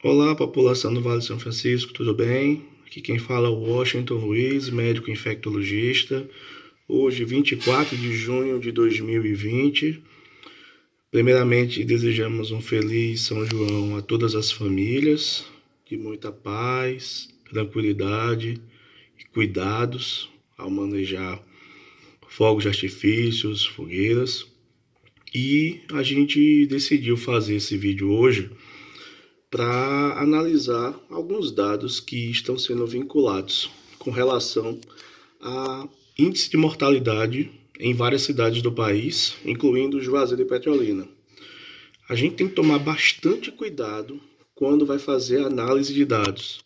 Olá, população do Vale de São Francisco, tudo bem? Aqui quem fala é o Washington Luiz, médico infectologista. Hoje, 24 de junho de 2020. Primeiramente, desejamos um feliz São João a todas as famílias, de muita paz, tranquilidade e cuidados ao manejar fogos de artifícios, fogueiras. E a gente decidiu fazer esse vídeo hoje para analisar alguns dados que estão sendo vinculados com relação a índice de mortalidade em várias cidades do país, incluindo Juazeiro e Petrolina. A gente tem que tomar bastante cuidado quando vai fazer a análise de dados.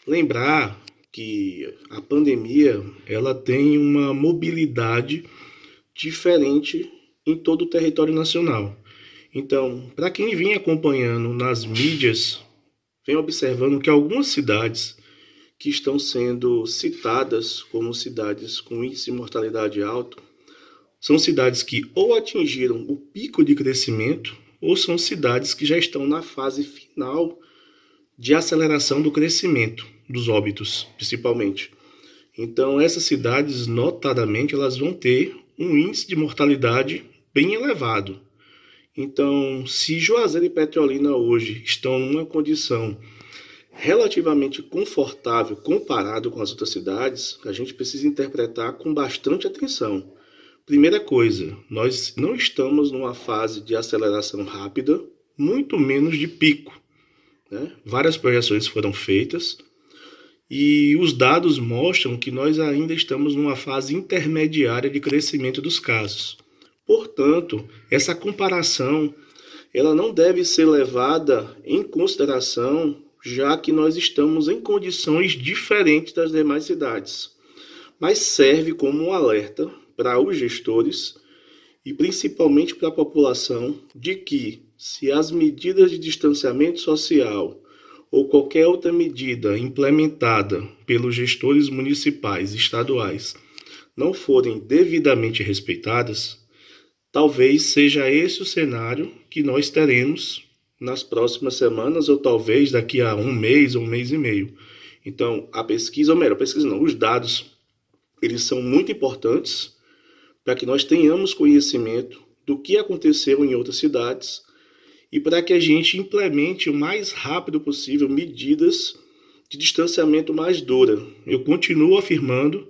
Lembrar que a pandemia ela tem uma mobilidade diferente em todo o território nacional. Então, para quem vem acompanhando nas mídias, vem observando que algumas cidades que estão sendo citadas como cidades com índice de mortalidade alto são cidades que ou atingiram o pico de crescimento ou são cidades que já estão na fase final de aceleração do crescimento dos óbitos, principalmente. Então, essas cidades, notadamente, elas vão ter um índice de mortalidade bem elevado. Então, se Juazeiro e Petrolina hoje estão numa condição relativamente confortável comparado com as outras cidades, a gente precisa interpretar com bastante atenção. Primeira coisa, nós não estamos numa fase de aceleração rápida, muito menos de pico, né? Várias projeções foram feitas e os dados mostram que nós ainda estamos numa fase intermediária de crescimento dos casos. Portanto, essa comparação ela não deve ser levada em consideração, já que nós estamos em condições diferentes das demais cidades, mas serve como um alerta para os gestores e principalmente para a população de que, se as medidas de distanciamento social ou qualquer outra medida implementada pelos gestores municipais e estaduais não forem devidamente respeitadas, talvez seja esse o cenário que nós teremos nas próximas semanas ou talvez daqui a um mês ou um mês e meio. Então, a pesquisa, ou melhor, a pesquisa não, os dados, eles são muito importantes para que nós tenhamos conhecimento do que aconteceu em outras cidades e para que a gente implemente o mais rápido possível medidas de distanciamento mais dura. Eu continuo afirmando,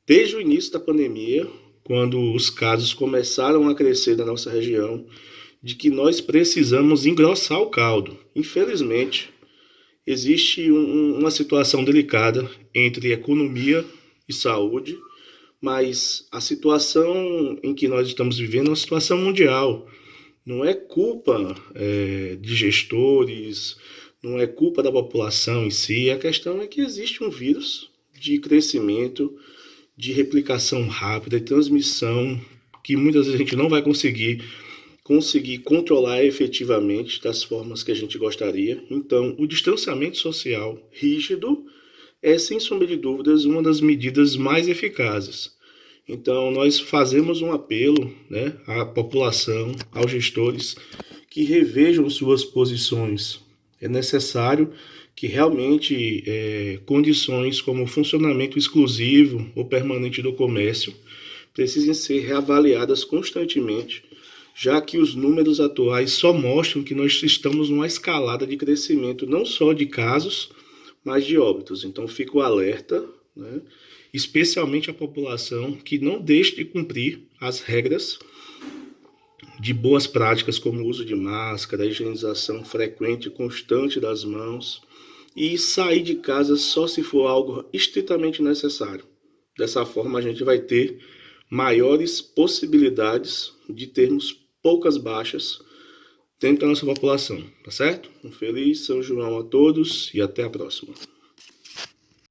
desde o início da pandemia, quando os casos começaram a crescer na nossa região, de que nós precisamos engrossar o caldo. Infelizmente, existe uma situação delicada entre economia e saúde, mas a situação em que nós estamos vivendo é uma situação mundial. Não é culpa de gestores, não é culpa da população em si. A questão é que existe um vírus de crescimento, de replicação rápida, de transmissão, que muitas vezes a gente não vai conseguir controlar efetivamente das formas que a gente gostaria. Então, o distanciamento social rígido é, sem sombra de dúvidas, uma das medidas mais eficazes. Então, nós fazemos um apelo, né, à população, aos gestores, que revejam suas posições. É necessário que realmente condições como funcionamento exclusivo ou permanente do comércio precisem ser reavaliadas constantemente, já que os números atuais só mostram que nós estamos numa escalada de crescimento não só de casos, mas de óbitos. Então, fica o alerta, né, especialmente a população que não deixe de cumprir as regras de boas práticas como o uso de máscara, a higienização frequente e constante das mãos e sair de casa só se for algo estritamente necessário. Dessa forma a gente vai ter maiores possibilidades de termos poucas baixas dentro da nossa população, tá certo? Um feliz São João a todos e até a próxima.